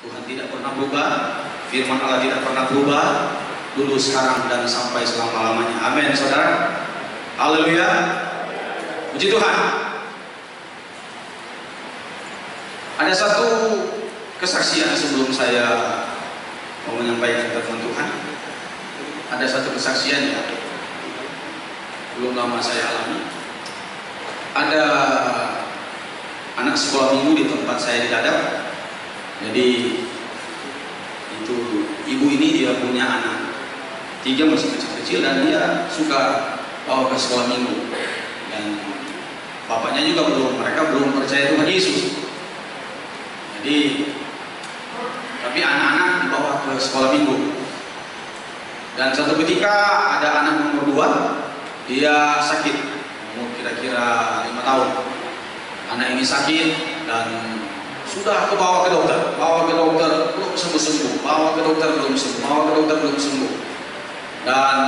Tuhan tidak pernah berubah, firman Allah tidak pernah berubah, dulu, sekarang, dan sampai selama-lamanya. Amin, saudara. Haleluya. Puji Tuhan. Ada satu kesaksian sebelum saya mau menyampaikan firman Tuhan. Ada satu kesaksian yang belum lama saya alami. Ada anak sekolah minggu di tempat saya di Dadap. Jadi itu ibu ini dia punya anak 3 masih kecil-kecil dan dia suka bawa ke sekolah minggu. Dan bapaknya juga mereka belum percaya Tuhan Yesus. Jadi tapi anak-anak dibawa ke sekolah minggu. Dan suatu ketika ada anak nomor 2, dia sakit, umur kira-kira 5 tahun. Anak ini sakit dan sudah bawa ke dokter, belum sembuh-sembuh, bawa ke dokter belum sembuh. Dan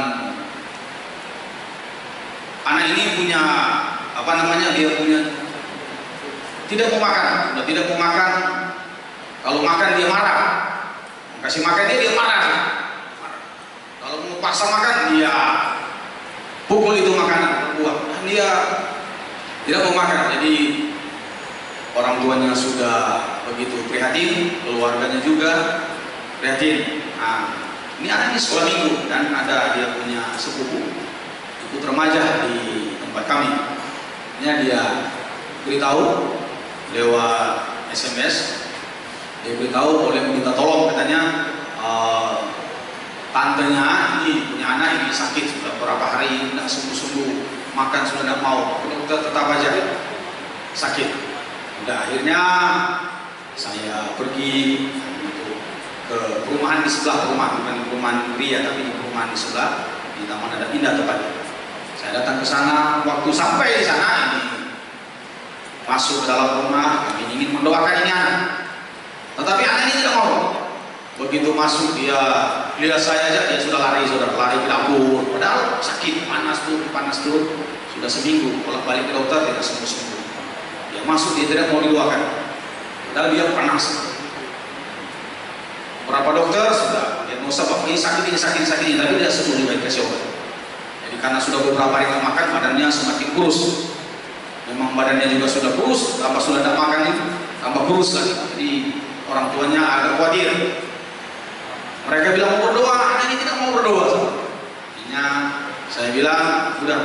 anak ini punya dia punya tidak mau makan. Kalau makan dia marah, kasih makan dia marah. Kalau mau paksa makan dia pukul itu makanan, buang. Dia tidak mau makan. Jadi orang tuanya sudah begitu prihatin, keluarganya juga prihatin. Nah, ini anak ini sekolah minggu dan ada dia punya sepupu ikut remaja di tempat kami. Dia beritahu lewat SMS, dia beritahu boleh minta tolong, katanya tantenya ini punya anak ini sakit sudah beberapa hari tidak sembuh-sembuh, makan sudah tidak mau, dokter tetap aja sakit. Udah, akhirnya saya pergi ke perumahan di sebelah bukan perumahan pria tapi di perumahan di sebelah di Taman Adat Indah tepatnya. Saya datang ke sana, waktu sampai di sana ini masuk ke dalam rumah, kami ingin mendoakan ini anak. Tetapi anak ini tidak mau. Begitu masuk dia lihat saya aja dia sudah lari ke dapur. Padahal sakit, panas tuh, sudah seminggu bolak-balik ke dokter tidak sembuh-sembuh. Dia masuk dia tidak mau didoakan. Padahal dia panas. Berapa dokter sudah diagnosa bahwa ini sakit, tapi dia sembuh juga dikasih obat. Jadi karena sudah beberapa hari tidak makan, badannya semakin kurus. Memang badannya juga sudah kurus, tambah sudah tidak makan itu, tambah kurus lagi. Jadi orang tuanya agak khawatir. Mereka bilang mau berdoa, anak ini tidak mau berdoa. Akhirnya saya bilang, udah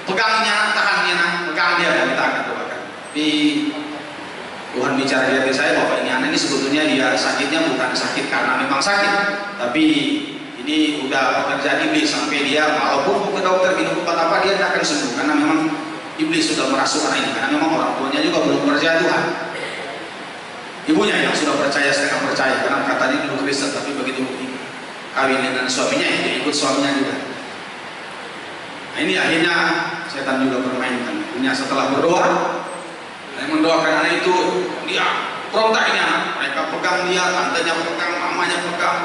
pegangnya, tahannya, pegang dia, kita akan doakan. Tapi Tuhan bicara di hati saya bahwa ini anak ini sebetulnya dia sakitnya bukan sakit karena memang sakit, tapi ini udah pekerjaan iblis sampai dia walaupun ke dokter minum obat apa dia tidak akan sembuh karena memang iblis sudah merasuk anak ini, karena memang orang tuanya juga belum percaya Tuhan. Ibunya yang sudah percaya setengah percaya karena katanya dulu Kristen, tapi begitu kawin dengan suaminya dia ikut suaminya juga. Nah ini akhirnya setan juga bermain. Punya setelah berdoa, saya mendoakan anak itu, dia berontak ini anak. Mereka pegang dia, tantenya pegang, mamanya pegang,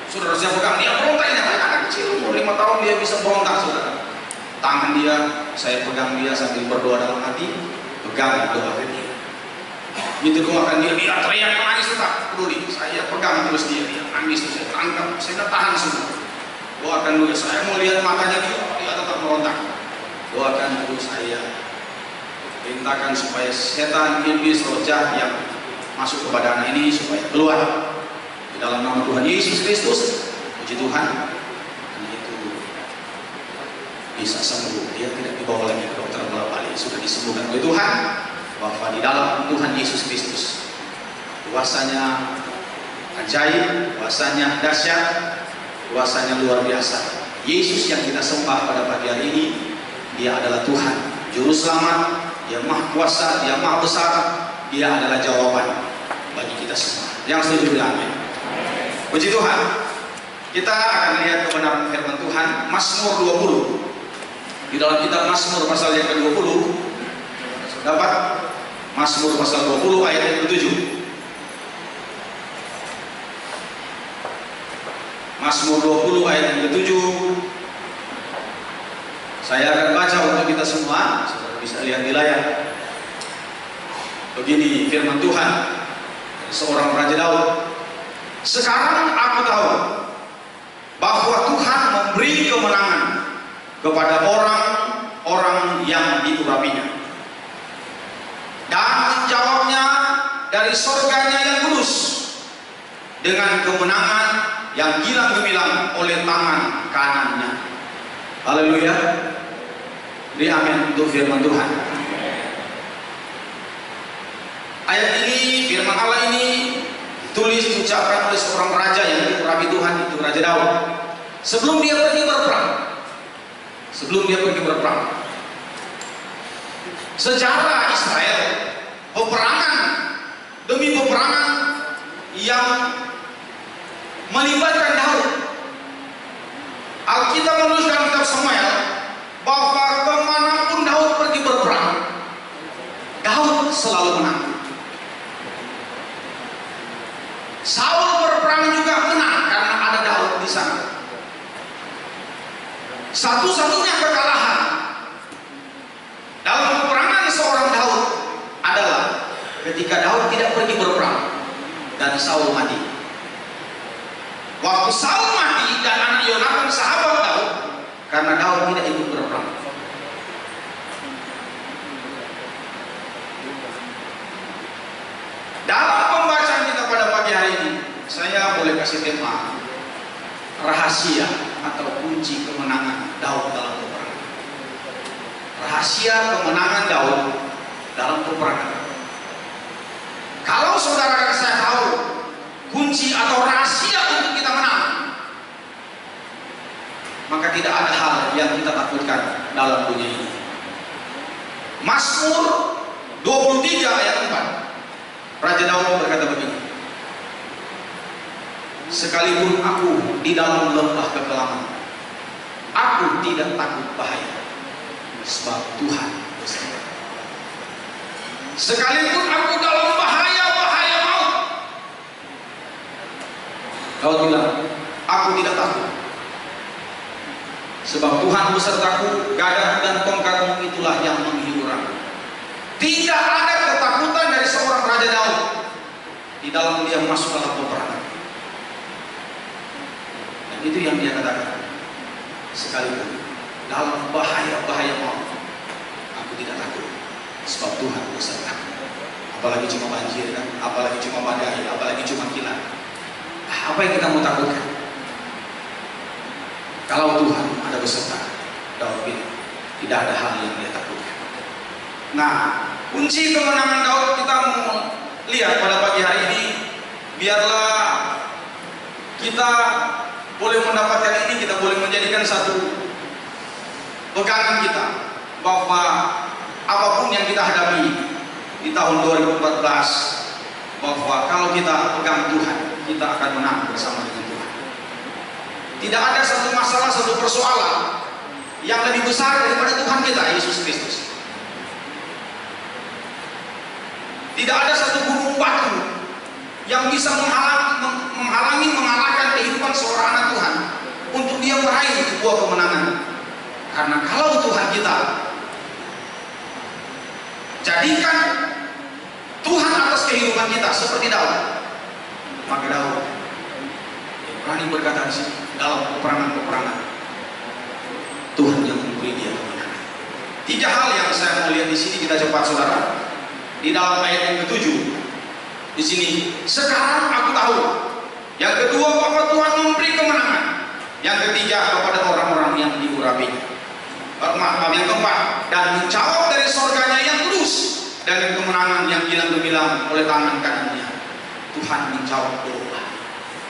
saudara-saudara pegang, dia berontak ini anak kecil umur 5 tahun dia bisa berontak saudara. Tangan dia, saya pegang dia sambil berdoa dalam hati, pegang doakan dia. Gitu doakan dia teriak menangis tetap peduli. Saya pegang terus dia nangis terus saya tangkap, saya tahan semua. Doakan dulu, saya mau lihat matanya dia tetap merontak. Doakan dulu saya. Perintahkan supaya setan, iblis, roh jahat yang masuk kepada anak ini supaya keluar di dalam nama Tuhan Yesus Kristus. Puji Tuhan, karena itu bisa sembuh. Dia tidak dibawa lagi ke dokter bolak-balik, sudah disembuhkan oleh Tuhan. Bahwa di dalam Tuhan Yesus Kristus kuasanya ajaib, kuasanya dahsyat, kuasanya luar biasa. Yesus yang kita sembah pada pagi hari ini, dia adalah Tuhan, Juru Selamat, dia Maha Kuasa, dia Maha Besar, dia adalah jawaban bagi kita semua. Yang setuju bilang amin. Puji Tuhan. Kita akan lihat kebenaran firman Tuhan, Mazmur 20. Di dalam kitab Mazmur pasal yang ke-20 dapat Mazmur pasal 20 ayat yang ke-7. Mazmur 20 ayat yang ke-7. Saya akan baca untuk kita semua, saudara bisa lihat di layar. Begini firman Tuhan. seorang Raja Daud. Sekarang aku tahu bahwa Tuhan memberi kemenangan kepada orang-orang yang diurapinya, dan menjawabnya dari surganya yang kudus dengan kemenangan yang gilang gemilang oleh tangan kanannya. Haleluya. Beri amin untuk firman Tuhan. Ayat ini, firman Allah ini tulis diucapkan oleh seorang raja yang diurapi Tuhan, itu Raja Daud. Sebelum dia pergi berperang. Sejarah Israel, peperangan demi peperangan yang melibatkan Daud. Alkitab menulis dalam kitab Samuel bahwa kemanapun Daud pergi berperang, Daud selalu menang. Saul berperang juga menang karena ada Daud di sana. Satu-satunya kekalahan dalam peperangan seorang Daud adalah ketika Daud tidak pergi berperang dan Saul mati. Waktu Saul mati dan anak Yonatan sahabat Daud, karena Daud tidak ikut berperang. Dalam pembacaan kita pada pagi hari ini, saya boleh kasih tema rahasia atau kunci kemenangan Daud dalam peperangan. Rahasia kemenangan Daud dalam peperangan. Kalau saudara dan saya tahu kunci atau rahasia untuk kita menang, maka tidak ada hal yang kita takutkan dalam dunia ini. Mazmur 23 ayat 4, Raja Daud berkata begini: sekalipun aku di dalam lembah kekelaman, aku tidak takut bahaya, sebab Tuhan bersama. Sekalipun aku dalam bahaya maut, Daud bilang, aku tidak takut, sebab Tuhan besertaku, gada dan tongkatmu itulah yang menghibur aku. Tidak ada ketakutan dari seorang Raja Daud di dalam dia masuk dalam peperangan. Dan itu yang dia katakan, sekalipun dalam bahaya maut, aku tidak takut, sebab Tuhan besertaku. Apalagi cuma banjir kan, apalagi cuma badai, apalagi cuma kilat. Apa yang kita mau takutkan? Kalau Tuhan ada beserta, Daud bilang, tidak ada hal yang dia takutkan. Nah, kunci kemenangan Daud kita mau lihat pada pagi hari ini. Biarlah kita boleh mendapatkan ini, kita boleh menjadikan satu pegangan kita, bahwa apapun yang kita hadapi di tahun 2014, bahwa kalau kita pegang Tuhan, kita akan menang bersama dengan Tuhan. Tidak ada satu masalah, satu persoalan yang lebih besar daripada Tuhan kita, Yesus Kristus. Tidak ada satu gunung batu yang bisa menghalangi, mengalahkan kehidupan seorang anak Tuhan untuk dia meraih sebuah kemenangan. Karena kalau Tuhan kita jadikan Tuhan atas kehidupan kita seperti Daud, maka Daud berani berkata di sini dalam peperangan Tuhan yang memberi dia kemenangan. Tiga hal yang saya mau lihat di sini, kita cepat saudara. Di dalam ayat yang ke-7 di sini, sekarang aku tahu. Yang kedua, bahwa Tuhan memberi kemenangan. Yang ketiga, kepada orang-orang yang diurapinya. Yang keempat, dan menjawab dari surganya yang kudus dan kemenangan yang gilang gemilang oleh tangan kanannya. Tuhan menjawab doa,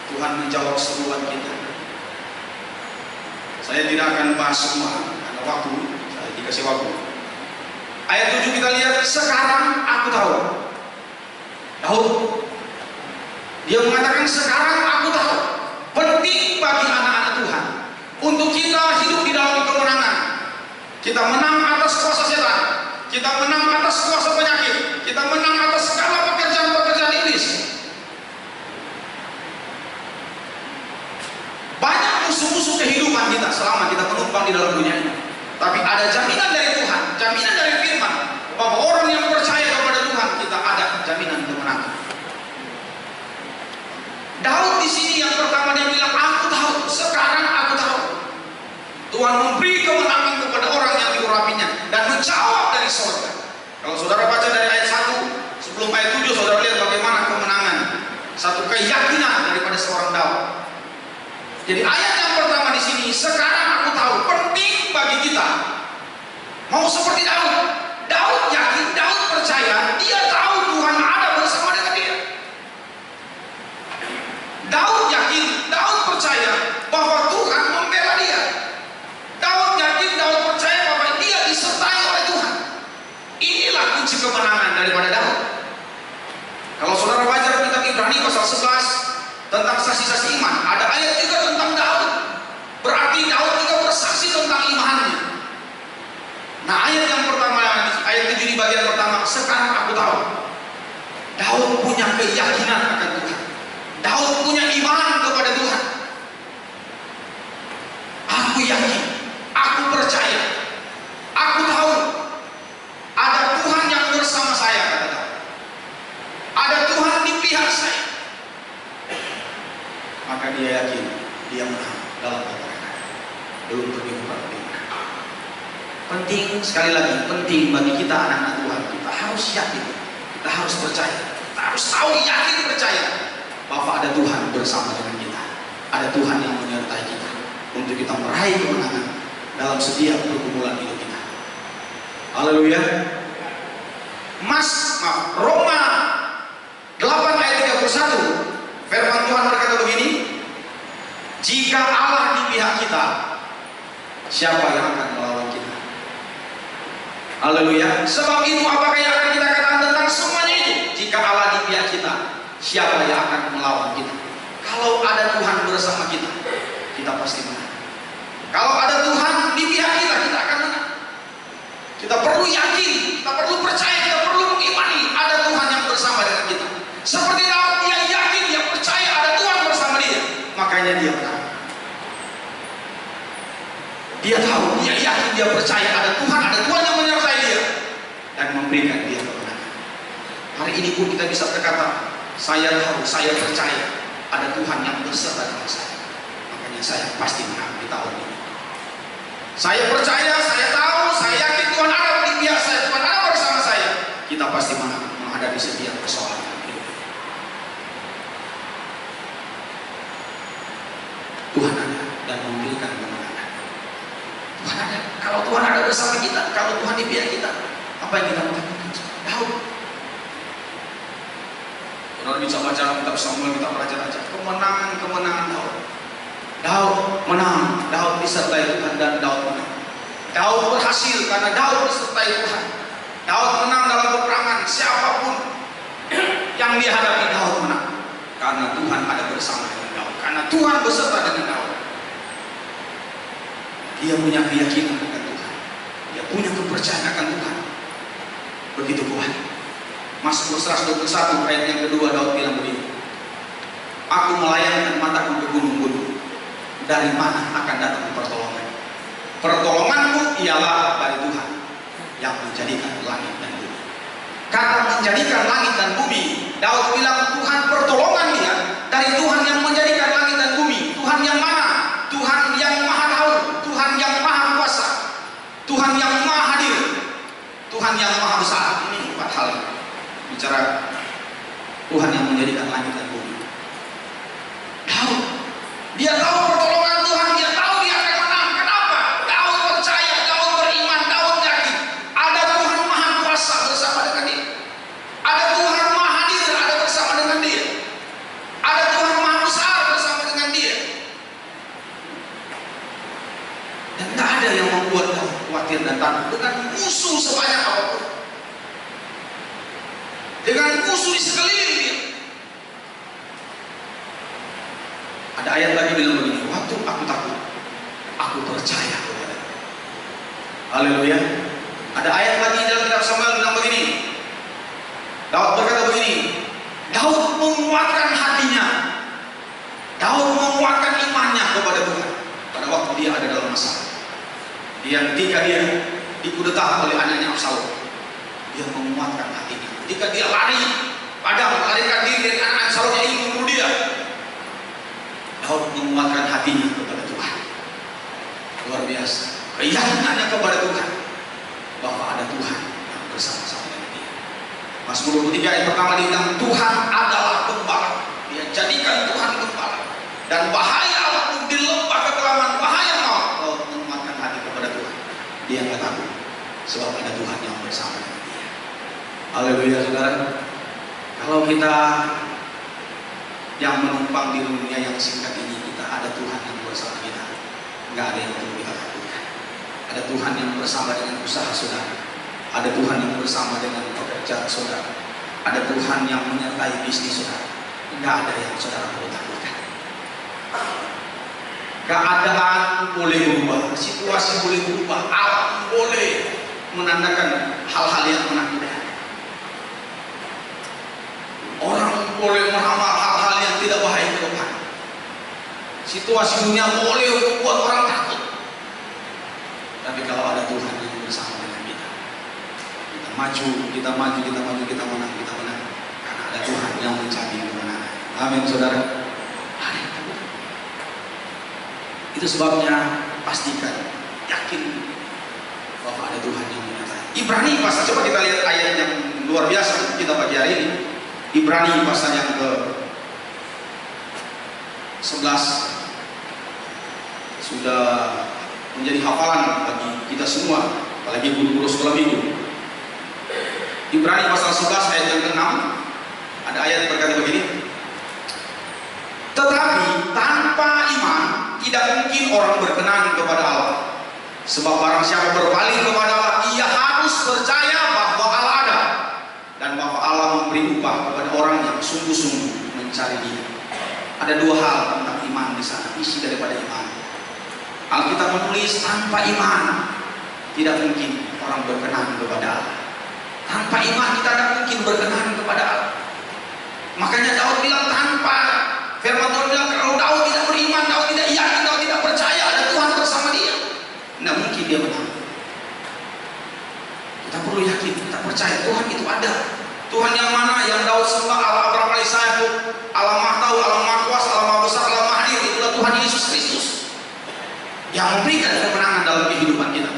Tuhan menjawab seruan kita. Saya tidak akan bahas semua karena waktu, saya dikasih waktu. Ayat 7 kita lihat, sekarang aku tahu. Daud, dia mengatakan, sekarang aku tahu. Penting bagi anak-anak Tuhan untuk kita hidup di dalam kemenangan. Kita menang atas kuasa setan, kita menang atas kuasa penyakit, kita menang atas segala pekerjaan-pekerjaan iblis. Banyak musuh-musuh kehidupan kita selama kita menumpang di dalam dunia ini. Tapi ada jaminan dari Tuhan, jaminan dari firman, bahwa orang yang percaya kepada Tuhan, kita ada jaminan kemenangan. di sini yang pertama dia bilang, aku tahu, sekarang aku tahu. Tuhan memberi kemenangan kepada orang yang diurapinya dan menjawab dari surga. Kalau saudara baca dari ayat 1 sebelum ayat 7, saudara lihat bagaimana kemenangan, satu keyakinan daripada seorang Daud. Jadi ayat yang pertama di sini, sekarang aku tahu, penting bagi kita. Mau seperti Daud. Daud yakin, Daud percaya, dia tahu Tuhan ada bersama dengan dia. Daud yakin, Daud percaya bahwa Tuhan membela dia. Daud yakin, Daud percaya bahwa dia disertai oleh Tuhan. Inilah kunci kemenangan daripada Daud. Kalau saudara baca kitab Ibrani pasal 11 tentang saksi-saksi iman, ada ayat juga tentang Daud. Berarti Daud juga bersaksi tentang imannya. Nah, ayat yang pertama, ayat 7 di bagian pertama, sekarang aku tahu. Daud punya keyakinan akan Tuhan. Daud punya iman kepada Tuhan. Aku yakin, aku percaya, aku tahu ada Tuhan yang bersama saya, kata Daud. Ada Tuhan di pihak saya. Maka dia yakin dia menang dalam peperangan. Belum pergi kepada dia. Penting, sekali lagi, penting bagi kita anak-anak Tuhan. Kita harus yakin, kita harus percaya, kita harus tahu, yakin, percaya bahwa ada Tuhan bersama dengan kita. Ada Tuhan yang menyertai kita untuk kita meraih kemenangan dalam setiap pergumulan hidup kita. Haleluya. Roma 8 ayat 31, firman Tuhan berkata begini, jika Allah di pihak kita, siapa yang akan melawan kita? Haleluya. Sebab itu apakah yang akan kita katakan tentang semuanya itu? Jika Allah di pihak kita, siapa yang akan melawan kita? Kalau ada Tuhan bersama kita, kita pasti menang. Kalau ada Tuhan di pihak kita, kita akan menang. Kita perlu yakin, kita perlu percaya, kita perlu mengimani ada Tuhan yang bersama dengan kita. Seperti Daud, dia yakin, dia percaya ada Tuhan bersama dia, makanya dia menang. Dia tahu, dia yakin, dia percaya ada Tuhan yang menyertai dia dan memberikan dia kemenangan. Hari ini pun kita bisa berkata, saya tahu, saya percaya ada Tuhan yang beserta dengan saya, makanya saya pasti menang di tahun ini. Saya percaya, saya tahu, saya yakin Tuhan ada di pihak saya, Tuhan ada bersama saya. Kita pasti menang menghadapi setiap persoalan. Tuhan ada dan memberikan kemenangan. Tuhan ada. Kalau Tuhan ada bersama kita, kalau Tuhan di pihak kita, apa yang kita lakukan? Daud. Kalau bisa baca kitab Samuel, kita baca kemenangan Daud. Daud menang, Daud disertai Tuhan dan Daud menang. Daud berhasil karena Daud disertai Tuhan. Daud menang dalam peperangan, siapapun yang dihadapi Daud menang karena Tuhan ada bersama dengan Daud, karena Tuhan beserta dengan Daud. Dia punya keyakinan akan Tuhan, dia punya kepercayaan akan Tuhan. Begitu kuat. Mazmur 121 ayat yang kedua, Daud bilang begini, aku melayangkan mataku ke gunung-gunung, dari mana akan datang pertolongan? Pertolonganku ialah dari Tuhan yang menjadikan langit dan bumi. Kata menjadikan langit dan bumi, Daud bilang Tuhan pertolongan dia dari Tuhan yang menjadikan langit dan bumi. Tuhan yang mana? Tuhan yang maha tahu, Tuhan yang maha kuasa, Tuhan yang maha hadir, Tuhan yang maha besar. Ini empat hal bicara Tuhan yang menjadikan langit dan bumi. Daud, dia tahu pertolongan Tuhan, dia tahu dia akan menang. Kenapa? Daud percaya, Daud beriman, Daud yakin ada Tuhan maha kuasa bersama dengan dia, ada Tuhan maha hadir ada bersama dengan dia, ada Tuhan maha besar bersama dengan dia. Dan tidak ada yang membuat Daud khawatir dan takut dengan musuh sebanyak apapun, dengan musuh di sekeliling dia. Ada ayat lagi bilang begini, waktu aku takut, aku percaya kepada. Haleluya. Ada ayat lagi dalam kitab Samuel bilang begini, Daud berkata begini, Daud menguatkan hatinya, Daud menguatkan imannya kepada Tuhan pada waktu dia ada dalam masalah. Ketika dia dikudeta oleh anaknya Absalom, dia menguatkan hatinya. Ketika dia lari, padahal melarikan diri dari anak Absalom yang ingin membunuh dia, kepada Tuhan bahwa ada Tuhan yang bersama-sama dengan dia. Mazmur 23 ayat pertama dibilang Tuhan adalah gembala. Dia jadikan Tuhan gembala. Dan bahaya apapun di lembah kekelaman, bahaya maut, kau menguatkan hati kepada Tuhan. Dia nggak takut sebab ada Tuhan yang bersama dengan dia. Haleluya saudara. Kalau kita yang menumpang di dunia yang singkat ini, kita ada Tuhan yang bersama kita, nggak ada yang perlu kita takutkan. Ada Tuhan yang bersama dengan usaha saudara, ada Tuhan yang bersama dengan pekerjaan saudara, ada Tuhan yang menyertai bisnis saudara. Nggak ada yang saudara perlu takutkan. Keadaan boleh berubah, situasi boleh berubah, alam boleh menandakan hal-hal yang menakutkan. Orang boleh meramal hal-hal yang tidak baik ke depan. Situasi dunia boleh membuat orang takut. Tapi kalau ada Tuhan yang bersama dengan kita, kita maju, kita maju, kita maju, kita menang, kita menang. Karena ada Tuhan yang menjadi kemenangan. Amin saudara. Itu sebabnya pastikan, yakin bahwa ada Tuhan yang menyertai. Ibrani pasal, coba kita lihat ayat yang luar biasa kita pagi hari ini. Ibrani pasal yang ke 11 sudah menjadi hafalan bagi kita semua, apalagi guru-guru sekolah minggu. Ibrani pasal 11 ayat yang ke-6 ada ayat yang berkata begini, tetapi tanpa iman tidak mungkin orang berkenan kepada Allah. Sebab barang siapa berpaling kepada Allah, ia harus percaya bahwa Allah ada dan bahwa Allah memberi upah kepada orang yang sungguh-sungguh mencari Dia. Ada dua hal tentang iman di sana, isi daripada iman. Alkitab menulis tanpa iman tidak mungkin orang berkenan kepada Allah. Tanpa iman kita tidak mungkin berkenan kepada Allah. Makanya Daud bilang tanpa, firman Tuhan bilang kalau Daud tidak beriman, Daud tidak yakin, Daud tidak percaya ada Tuhan bersama dia, tidak mungkin dia menang. Kita perlu yakin, kita percaya Tuhan itu ada. Tuhan yang mana yang Daud sembah, Allah Abraham alaihissalam, Allah Maha Tahu, Allah Maha Kuasa, Allah Maha Besar, Allah Maha Hadir, itulah Tuhan Yesus Kristus yang memberikan kemenangan dalam kehidupan kita.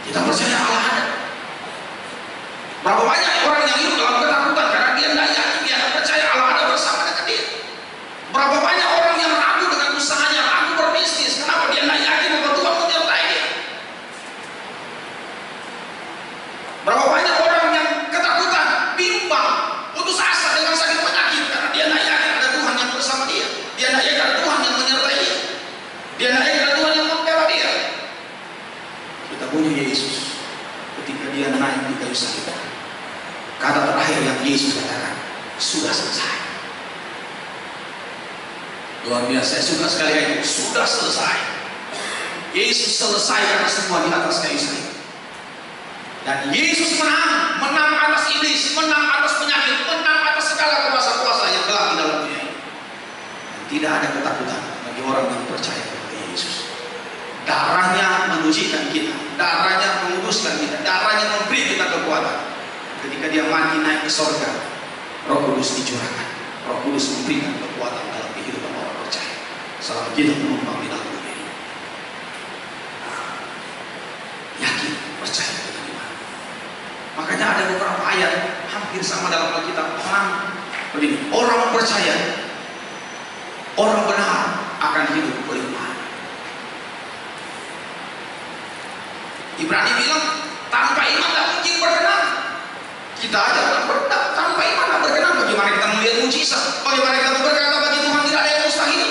Kita percaya Allah ada. Berapa banyak orang yang hidup dalam ketakutan karena dia tidak yakin, dia tidak percaya Allah ada bersama dengan dia. Berapa banyak orang yang ragu dengan usahanya, ragu berbisnis, kenapa dia tidak yakin bahwa Tuhan menyertai dia. Berapa banyak orang yang ketakutan, bimbang, putus asa dengan sakit penyakit karena dia tidak yakin ada Tuhan yang bersama dia. Dia tidak yakin ada Tuhan yang menyertai dia. Dia tidak yakin ada Tuhan yang membela dia. Kita punya Yesus ketika dia naik di kayu salib. Kata terakhir yang Yesus katakan, sudah selesai. Luar biasa, saya suka sekali itu, sudah selesai. Yesus selesai karena semua di atas kayu salib. Dan Yesus menang, menang atas iblis, menang atas penyakit, menang atas segala kuasa-kuasa yang gelap di dalam dunia ini. Tidak ada ketakutan bagi orang yang percaya kepada Yesus. Darahnya menyucikan kita, darahnya menguduskan kita, darahnya memberi kita kekuatan. Ketika dia mati naik ke surga, Roh Kudus dicurahkan. Roh Kudus memberikan kekuatan dalam kehidupan orang percaya selama kita menumpang di dalam dunia ini. Yakin, percaya dengan iman. Makanya ada beberapa ayat hampir sama dalam Alkitab. Orang percaya, orang benar akan hidup beriman. Ibrani bilang tanpa iman tidak mungkin berkenan. Kita aja tanpa iman tidak berkenan. Bagaimana kita melihat mujizat? Bagaimana kita berkata bagi Tuhan tidak ada yang mustahil?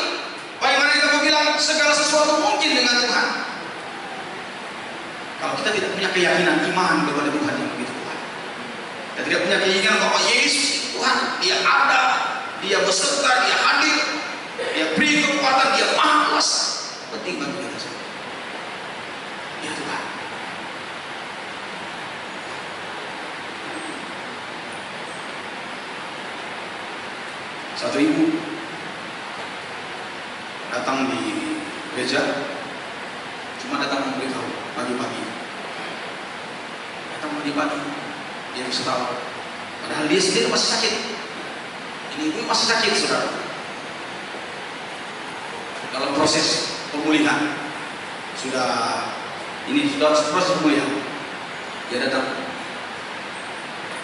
Bagaimana kita mau bilang segala sesuatu mungkin dengan Tuhan? Kalau kita tidak punya keyakinan iman kepada Tuhan yang begitu kuat, kita tidak punya keyakinan bahwa Yesus Tuhan, Dia ada, Dia beserta, Dia hadir, Dia beri kekuatan, Dia Maha Kuasa. Penting bagi kita semua. Ya Tuhan. Satu ibu datang di gereja, cuma datang memberitahu pagi-pagi. Datang pagi-pagi, dia bisa tahu. Padahal dia sendiri masih sakit. Ini ibu masih sakit, saudara. Dalam proses pemulihan sudah Ini sudah proses mulia. Dia datang.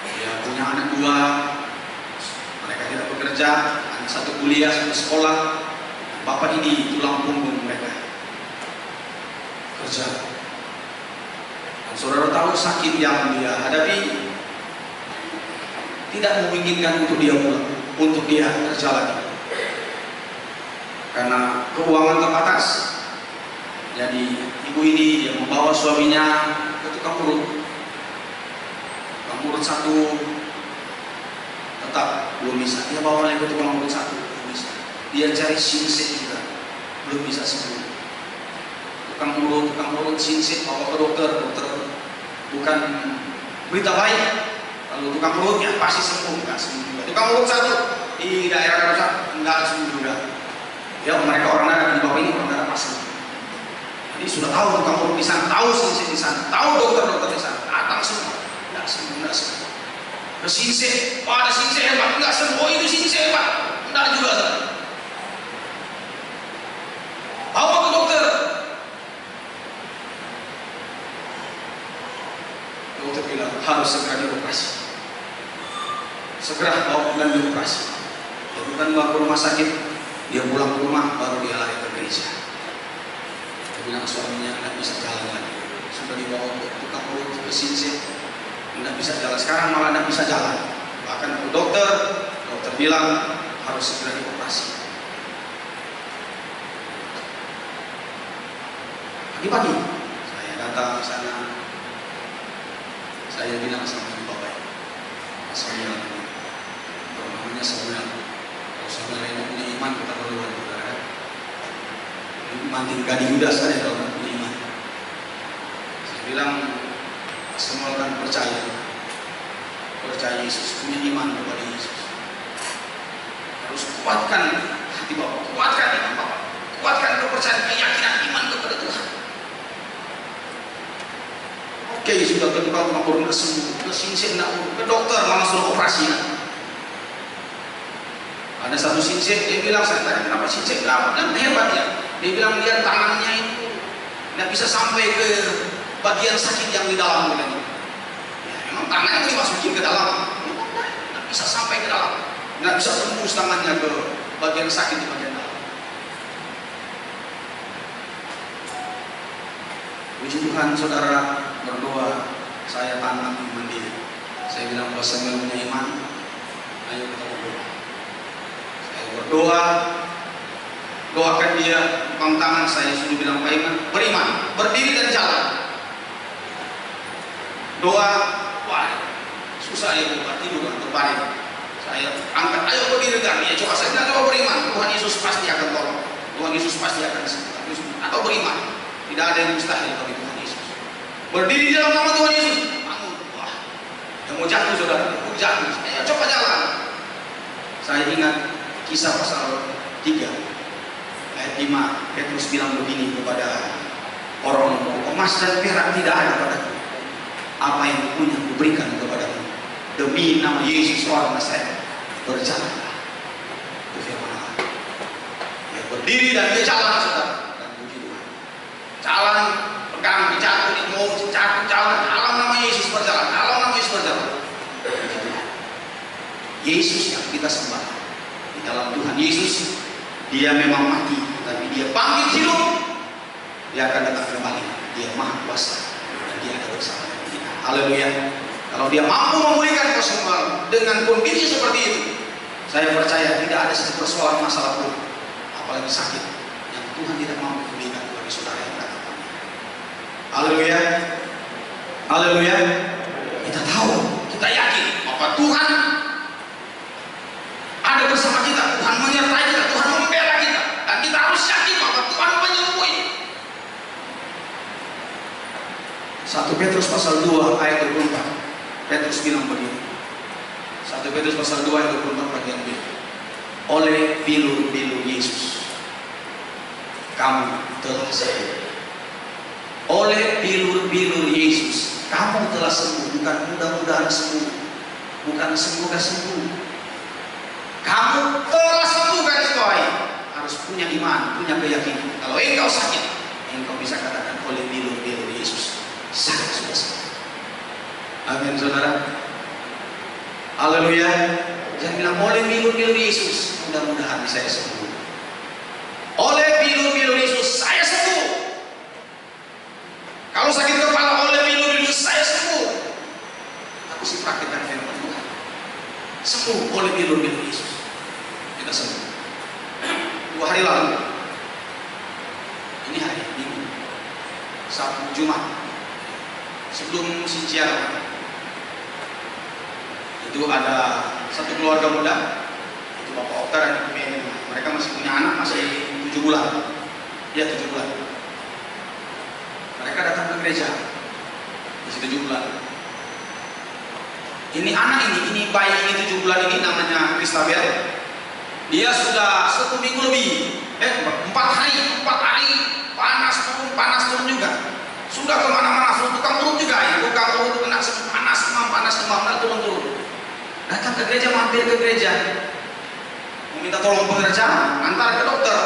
Dia punya anak 2. Mereka tidak bekerja. Anak 1 kuliah, 1 sekolah. Bapak ini tulang punggung mereka. Kerja. Dan saudara tahu sakit yang dia hadapi tidak memungkinkan untuk dia pulang, untuk dia kerja lagi. Karena keuangan terbatas. Jadi ibu ini dia membawa suaminya ke tukang urut. Tukang urut 1 tetap belum bisa. Dia bawa lagi ke tukang urut 1 belum bisa. Dia cari sinset juga belum bisa sembuh. Tukang urut sinset bawa ke dokter bukan berita baik. Lalu tukang urutnya pasti sembuh, enggak sembuh juga. Tukang urut 1 di daerah Karawaci enggak sembuh juga. Ya mereka orang ada di bawah ini orang ada pasang. Jadi sudah tahu tukang urut di sana, tahu sinset di sana, tahu dokter di sana, datang semua, enggak sembuh. Ke sinset, ada sinset hebat, enggak sembuh, itu sinset hebat, enggak juga sana. Bawa ke dokter. Dokter bilang harus segera dioperasi. Segera bawa bulan dioperasi. Dia bukan bawa ke rumah sakit, dia pulang ke rumah baru dia lari ke gereja. Dia bilang suaminya tidak bisa jalan lagi. Sudah dibawa ke tukang urut ke sinset, tidak bisa jalan. Sekarang malah tidak bisa jalan. Bahkan ke dokter bilang harus segera dioperasi. Pagi-pagi saya datang ke sana. Saya bilang sama ibu bapak, Samuel, namanya Samuel. Kalau Samuel yang punya iman kita perluan, saudara. Iman tinggal di Yudas saja kalau tidak punya iman. Saya bilang Samuel kan percaya Yesus, punya iman kepada Yesus. Harus kuatkan hati bapak, kuatkan iman bapak, kuatkan kepercayaan, keyakinan iman kepada Tuhan. Oke, sudah ke tukang urut nggak sembuh, ke sinset ke dokter malah suruh operasi. Ada satu sinset, dia bilang, saya tanya kenapa sinset nggak hebat ya? Dia bilang dia tangannya itu nggak bisa sampai ke bagian sakit yang di dalam. Ya, emang tangannya dimasukin ke dalam, nggak bisa sampai ke dalam, nggak bisa tembus tangannya ke bagian sakit di bagian dalam. Puji Tuhan, saudara berdoa, saya tantang iman dia. Saya bilang kalau saya punya iman, ayo kita berdoa. Saya berdoa, doakan dia, pegang tangan saya sudah bilang Pak Iman, beriman, berdiri dan jalan. Doa, wah susah ya buat tidur kan berbaring. Saya angkat, ayo berdiri kan, ya coba saya coba beriman, Tuhan Yesus pasti akan tolong, Tuhan Yesus pasti akan sembuh. Atau beriman. Tidak ada yang mustahil bagi Tuhan Yesus. Berdiri dalam nama Tuhan Yesus, bangun. Wah, yang mau jatuh saudara, mau jatuh. Ayo coba jalan. Saya ingat kisah pasal 3 ayat 5. Petrus bilang begini kepada orang, emas dan perak tidak ada padaku. Apa yang punya kuberikan kepadamu. Demi nama Yesus orang Nazaret, berjalanlah. Itu firman Allah. Dia berdiri dan dia jalan saudara. Jalan, pegang, jatuh, mau jatuh, jalan, dalam nama Yesus berjalan, dalam nama Yesus berjalan. Yesus yang kita sembah di dalam Tuhan Yesus, dia memang mati, tapi dia bangkit hidup. Dia akan datang kembali. Dia maha kuasa dan dia ada bersama kita. Haleluya. Kalau dia mampu memulihkan kesembuhan dengan kondisi seperti itu, saya percaya tidak ada satu persoalan masalah pun, apalagi sakit, yang Tuhan tidak mampu memberikan bagi saudara yang datang. Haleluya. Haleluya. Kita tahu, kita yakin bahwa Tuhan ada bersama kita, Tuhan menyertai kita, Tuhan membela kita, dan kita harus yakin bahwa Tuhan menyembuhi. 1 Petrus pasal 2 ayat 24. Petrus bilang begini. 1 Petrus pasal 2 ayat 24 bagian B. Oleh bilur-bilur Yesus kamu telah sembuh. Oleh bilur-bilur Yesus kamu telah sembuh. Bukan mudah-mudahan sembuh, bukan semoga sembuh. Kamu telah sembuh, garis bawahi. Harus punya iman, punya keyakinan. Kalau engkau sakit, engkau bisa katakan oleh bilur-bilur Yesus, saya sudah sembuh. Amin saudara. Haleluya. Jangan bilang oleh bilur-bilur Yesus, mudah-mudahan saya sembuh. Oleh bilur-bilur Yesus saya sembuh. Kalau sakit kepala oleh bilur-bilur Yesus saya sembuh. Aku sih praktikkan firman Tuhan. Sembuh oleh bilur-bilur Yesus. Kita sembuh. 2 hari lalu, ini hari Minggu, Sabtu, Jumat, sebelum sinciar, itu ada satu keluarga muda, itu Bapak Okta dan Ibu Memi. Mereka masih punya anak, masih 7 bulan. Ya 7 bulan. Mereka datang ke gereja, masih 7 bulan. Ini anak ini bayi ini 7 bulan ini namanya Kristabel. Dia sudah 1 minggu lebih, 4 hari, panas turun juga. Sudah kemana-mana, suruh tukang urut juga ya. Tukang urut kena panas demam, turun. Datang ke gereja, mampir ke gereja, meminta tolong pengerjaan, antar ke dokter.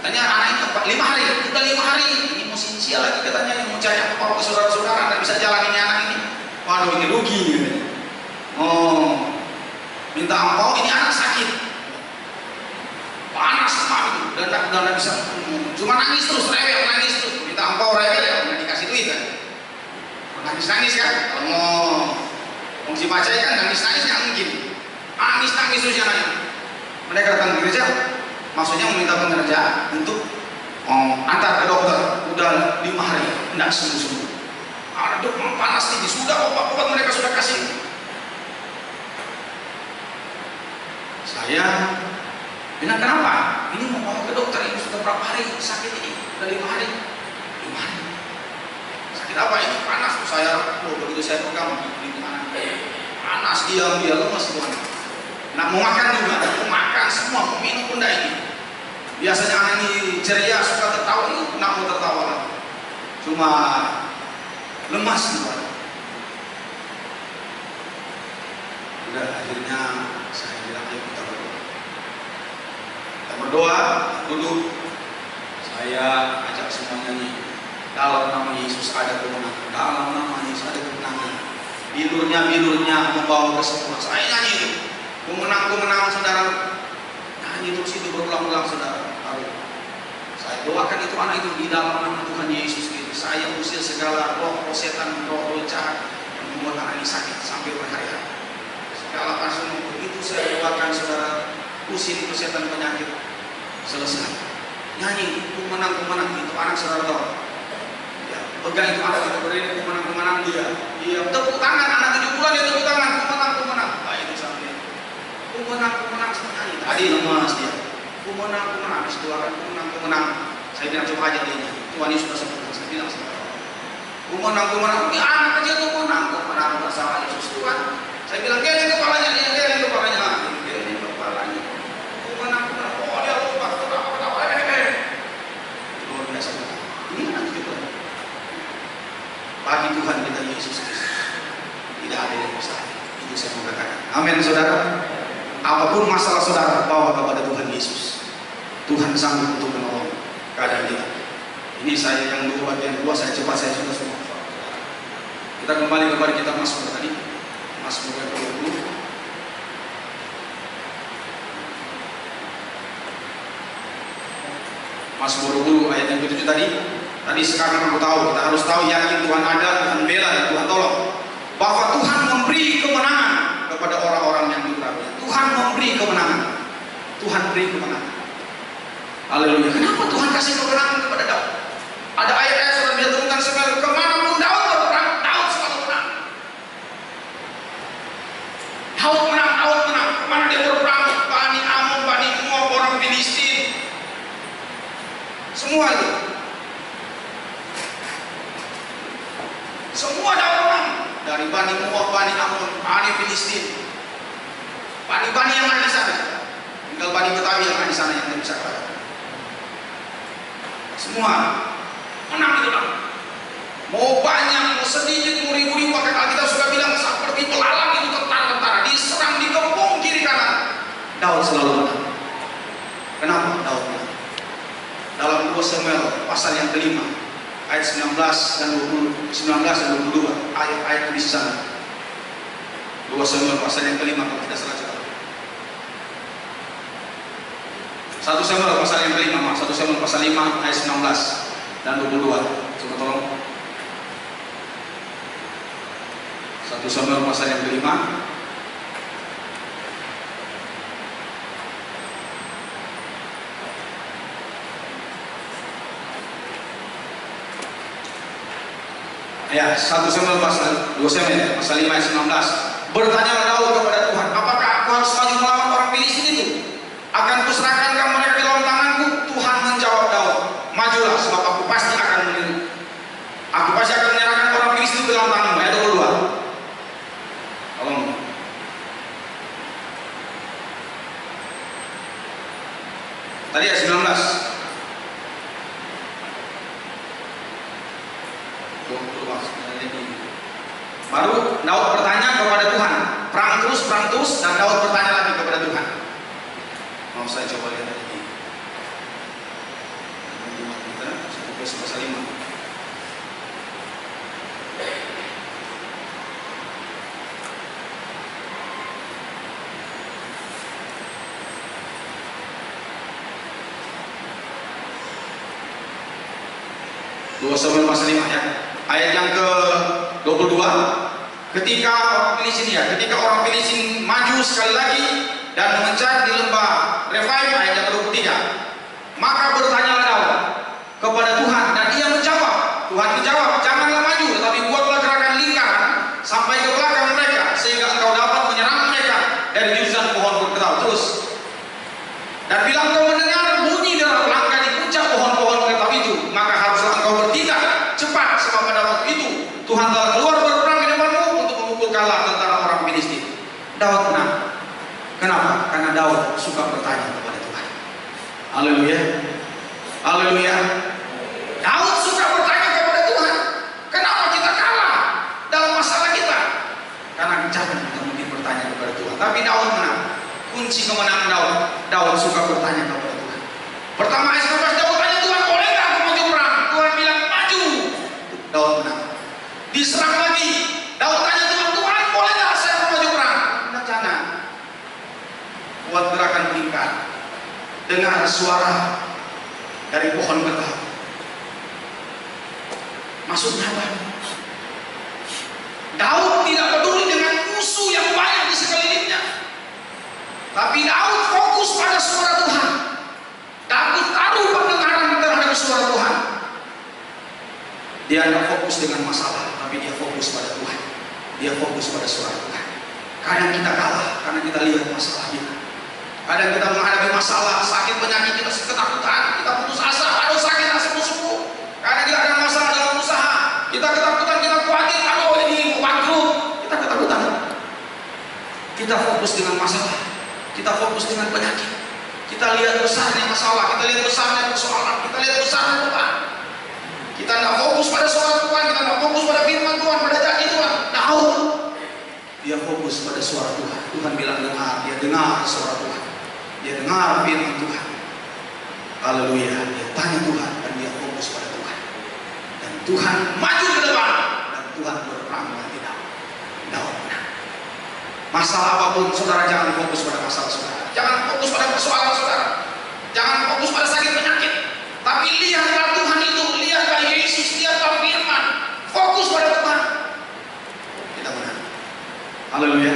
Katanya anak ini 5 hari, udah 5 hari, ini mau sinsial lagi katanya, mau cari apa ke saudara-saudara, nggak bisa jalan ini anak ini. Waduh, ini rugi nih. Oh, minta ampau, ini anak sakit. Panas semua itu, dan nggak bisa, cuma nangis terus, minta ampau rewel ya, nggak dikasih duit kan, nangis kan, kalau mau si Pacai kan nggak mungkin, nangis terus ya nanya. Mereka datang ke gereja, maksudnya meminta pengerjaan untuk antar ke dokter, udah 5 hari, nggak sembuh. Ada demam panas tinggi, sudah obat-obat mereka sudah kasih. Saya bilang kenapa? Ini mau ke dokter, ini sudah berapa hari sakit ini? Udah 5 hari. 5 hari. Sakit apa ini? Panas. Begitu saya pegang di mana? Panas, dia lemas Tuhan. Nak mau makan juga, mau makan semua, mau minum pun dah ini. Biasanya anak ini ceria, suka tertawa, nak mau tertawa lagi. Cuma lemas Tuhan. Udah akhirnya saya bilang ayo kita berdoa. Berdoa, duduk, saya ajak semua nyanyi. Dalam nama Yesus ada kemenangan. Dalam nama Yesus ada kemenangan. Bilurnya membawa kesembuhan. Saya nyanyi itu. Kemenang saudara. Nyanyi terus itu berulang-ulang saudara. Lalu saya doakan itu anak itu di dalam nama Tuhan Yesus itu. Saya usir segala roh setan, roh jahat yang membuat anak ini sakit sampai berhari-hari. Segala pasien begitu saya doakan saudara, usir itu setan penyakit. Selesai. Nyanyi, kumenang itu anak saudara tahu. Ya, pegang itu anak itu berdiri, kumenang dia. Dia tepuk tangan anak 7 bulan dia tepuk tangan, kumenang. Nah, itu sampai. Kumenang semua nyanyi. Tadi lemas dia. Kumenang habis keluarkan kumenang. Saya bilang coba aja dia nyanyi. Tuhan Yesus sudah sembuh. Saya bilang sama dia. Kumenang. Ini anak kecil kumenang bersama Yesus Tuhan. Saya bilang geleng kepalanya. Kumenang. Oh dia lupa. Luar biasa. Ini anak 7 bulan. Bagi Tuhan kita Yesus Kristus tidak ada yang mustahil. Itu saya mau katakan. Amin saudara. Apapun masalah saudara, bawa kepada Tuhan Yesus. Tuhan sanggup untuk menolong keadaan kita. Ini saya yang dulu bagian 2, saya cepat saya sudah semua. Kita kembali kepada kitab Mazmur tadi. Mazmur yang ke-20. Mazmur 20 ayat yang ke-7 tadi. Tadi sekarang aku tahu, kita harus tahu yakin Tuhan ada, Tuhan bela dan Tuhan tolong. Bahwa Tuhan memberi kemenangan kepada orang-orang yang diurapi. Tuhan memberi kemenangan. Tuhan beri kemenangan. Haleluya. Kenapa Tuhan kasih kemenangan kepada Daud? Ada ayat-ayat sudah dia turunkan sekali. Kemanapun Daud berperang, Daud selalu menang. Daud menang. Kemana dia berperang? Bani Amun, Bani Moab, orang Filistin. Semua itu. Semua Daud menang. Dari Bani Moab, Bani Amun, Bani Filistin. Bani-bani yang ada di sana. Tinggal Bani Betawi yang ada di sana yang tidak bisa kalah. Semua menang itu lah. Mau banyak, mau sedikit, mau ribu-ribu, bahkan Alkitab sudah bilang seperti belalang itu tentara-tentara diserang, dikepung kiri kanan. Daud selalu menang. Kenapa Daud menang? dalam 2 Samuel pasal yang kelima ayat 19 dan 22 ayat-ayat di sana. 2 Samuel pasal yang kelima kalau tidak salah juga. 1 Samuel pasal yang kelima, 1 Samuel pasal 5 ayat 19 dan 22. Coba tolong. 1 Samuel pasal yang kelima ya, 1 Samuel pasal 2 Samuel pasal 5 ayat 19. Bertanyalah Daud kepada Tuhan, apakah aku harus maju melawan orang Filistin itu? Akan kuserahkankah mereka ke dalam tanganku? Tuhan menjawab Daud, majulah, sebab aku pasti akan menyerahkan orang Filistin ke dalam tanganmu. Ayat 22. Tolong. Tadi ayat 19. Baru Daud bertanya kepada Tuhan, perang terus, dan Daud bertanya lagi kepada Tuhan. Mau saya coba lihat lagi. Kita 1 pasal 5. Dua Samuel pasal 5 ya. Ayat yang ke-22. Ketika orang Filistin maju sekali lagi dan mengejar di lembah Refaim, ayat yang ke-23. Maka bertanyalah Daud kepada Tuhan dan dia menjawab. Tuhan menjawab, janganlah maju, tetapi buatlah gerakan lingkaran sampai ke belakang mereka, sehingga engkau dapat menyerang mereka dari jurusan pohon bergetah. Terus. Dan bila engkau mendengar bunyi derap langkah di puncak pohon-pohon bergetah itu, maka haruslah engkau bertindak cepat, sebab pada waktu itu Tuhan telah keluar berperang di depanmu untuk memukul kalah tentara orang Filistin. Daud menang. Kenapa? Karena Daud suka bertanya kepada Tuhan. Haleluya. Haleluya. Daud suka bertanya kepada Tuhan. Kenapa kita kalah dalam masalah kita? Karena jangan kita mungkin bertanya kepada Tuhan. Tapi Daud menang. Kunci kemenangan Daud. Daud suka bertanya kepada Tuhan. Pertama ayat 19, Daud tanya Tuhan, bolehkah aku maju perang? Tuhan bilang maju. Daud menang. Diserang lagi. Daud tanya Tuhan, Tuhan bolehkah saya maju perang? Nah, jangan. Buat gerakan melingkar. Dengar suara dari pohon getah. Maksudnya apa? Daud tidak peduli dengan musuh yang banyak di sekelilingnya. Tapi Daud fokus pada suara Tuhan. Daud taruh pendengaran terhadap suara Tuhan. Dia tidak fokus dengan masalah, tapi dia fokus pada Tuhan. Dia fokus pada suara Tuhan. Kadang kita kalah karena kita lihat masalah kita. Kadang kita menghadapi masalah, sakit, penyakit, kita ketakutan, kita putus asa, aduh sakit, sembuh-sembuh. Kadang kita ada masalah dalam usaha, kita ketakutan, kita khawatir, aduh ini bangkrut, kita ketakutan. Kita fokus dengan masalah, kita fokus dengan penyakit. Kita lihat besarnya masalah, kita lihat besarnya persoalan, kita lihat besarnya beban. Kita tidak fokus pada suara Tuhan, kita tidak fokus pada firman Tuhan, pada janji Tuhan. Daud, dia fokus pada suara Tuhan. Tuhan bilang dengar, dia dengar suara Tuhan. Dia dengar firman Tuhan. Haleluya. Dia tanya Tuhan dan dia fokus pada Tuhan. Dan Tuhan maju ke depan dan Tuhan berperang dengan Daud menang. Masalah apapun, saudara jangan fokus pada masalah saudara. Jangan fokus pada persoalan saudara. Jangan fokus pada sakit penyakit. Tapi lihatlah Tuhan itu, lihatlah Yesus, lihatlah firman. Fokus pada Tuhan. Kita menang. Haleluya.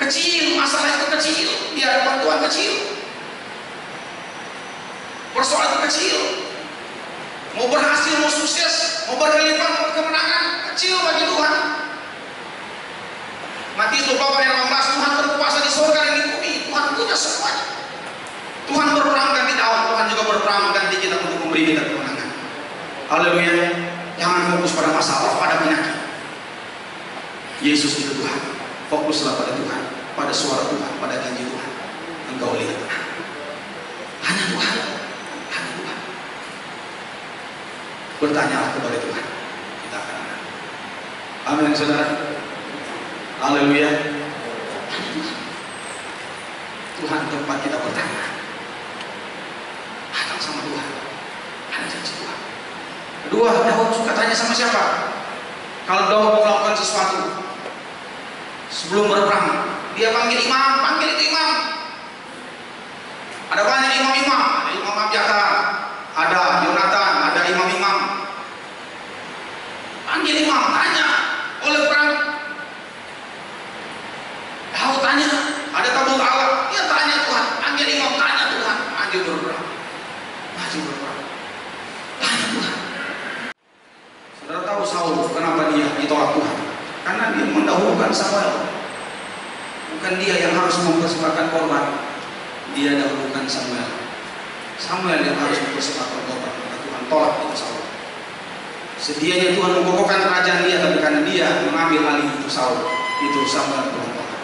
Kecil, masalah itu kecil. Di hadapan Tuhan kecil. Persoalan itu kecil. Mau berhasil, mau sukses, mau berlipat, mau kemenangan, kecil bagi Tuhan. Matius 24 ayat 18, Tuhan berkuasa di surga dan di bumi. Tuhan punya semuanya. Tuhan berperang ganti Daud, Tuhan juga berperang ganti kita untuk memberi kita kemenangan. Haleluya. Jangan fokus pada masalah, pada penyakit. Yesus itu Tuhan. Fokuslah pada Tuhan, pada suara Tuhan, pada janji Tuhan. Engkau lihat menang. Hanya Tuhan. Hanya Tuhan. Bertanyalah kepada Tuhan. Kita akan menang. Amin, saudara. Haleluya. Tuhan tempat kita bertanya. Akan sama Tuhan. Ada janji Tuhan. Kedua, Daud suka tanya sama siapa? Kalau Daud mau melakukan sesuatu sebelum berperang, dia panggil imam, panggil itu imam. Ada banyak imam-imam, ada Imam Abiatar, ada Yonatan, ada imam-imam. Panggil imam, tanya, oleh perang. Daud tanya, ada tabut Allah, dia tanya Tuhan, panggil imam, tanya Tuhan, maju berperang, maju berperang, tanya Tuhan. Saudara tahu Saul kenapa dia ditolak Tuhan? Karena dia mendahulukan Samuel. Bukan dia yang harus mempersembahkan korban, dia dahulukan Samuel. Samuel yang harus mempersembahkan korban, maka Tuhan tolak itu Saul. Sedianya Tuhan mengokohkan kerajaan dia, tapi karena dia mengambil alih itu Saul, itu Samuel Tuhan tolak.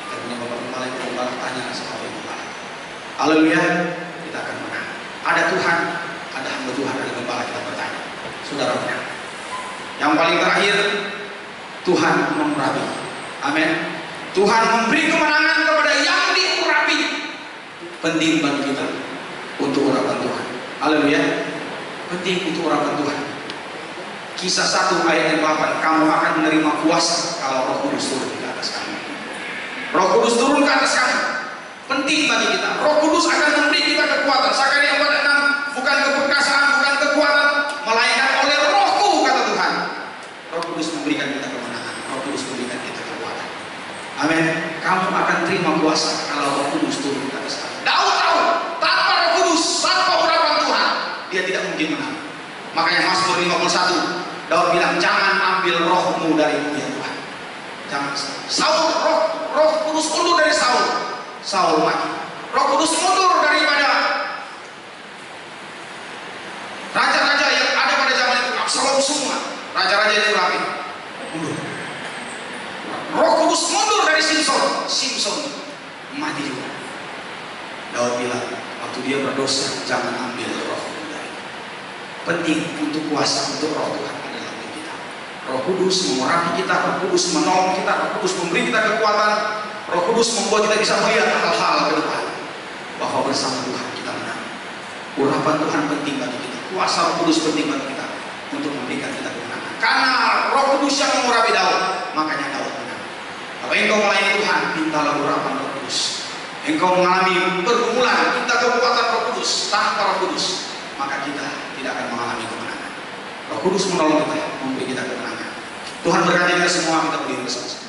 Kita punya Bapak Gembala yang Gembala tanya sama Bapak Gembala. Haleluya, kita akan menang. Ada Tuhan, ada hamba Tuhan, ada Gembala, kita bertanya. Saudara menang. Yang paling terakhir, Tuhan mengurapi. Amin. Tuhan memberi kemenangan kepada yang diurapi. Penting bagi kita untuk urapan Tuhan. Haleluya. Penting untuk urapan Tuhan. Kisah 1 ayat yang 8, kamu akan menerima kuasa kalau Roh Kudus turun ke atas kamu. Roh Kudus turun ke atas kamu. Penting bagi kita. Roh Kudus akan memberi kita kekuatan. Sakaria 4:6, bukan keperkasaan, bukan kekuatan, melainkan oleh Rohku, kata Tuhan. Roh Kudus memberikan kita kemenangan. Roh Kudus memberikan kita kekuatan. Amin. Kamu akan terima kuasa kalau Roh Kudus turun ke atas kamu. Daud tahu, tanpa Roh Kudus, tanpa urapan Tuhan, dia tidak mungkin menang. Makanya Mazmur 51, Daud bilang, jangan ambil rohmu dariku ya Tuhan. Jangan. Saul, roh Kudus mundur dari Saul. Saul mati. Roh Kudus mundur daripada raja-raja yang ada pada zaman itu. Absalom semua. Raja-raja yang diurapi. Mundur. Roh Kudus mundur dari Simpson mati juga. Daud bilang, waktu dia berdosa, jangan ambil rohmu dari. Penting untuk kuasa, untuk roh Tuhan adalah untuk kita. Roh Kudus mengurapi kita, Roh Kudus menolong kita, Roh Kudus memberi kita kekuatan, Roh Kudus membuat kita bisa melihat hal-hal ke depan, bahwa bersama Tuhan kita menang. Urapan Tuhan penting bagi kita, kuasa Roh Kudus penting bagi kita untuk memberikan kita kemenangan. Karena Roh Kudus yang mengurapi Daud, makanya Daud menang. Apa engkau melayani Tuhan, mintalah urapan Roh Kudus. Engkau mengalami pergumulan, minta kekuatan Roh Kudus. Tanpa Roh Kudus, maka kita tidak akan mengalami kemenangan. Roh Kudus menolong kita, memberi kita kemenangan. Tuhan berkati kita semua, kita berdiri bersama-sama.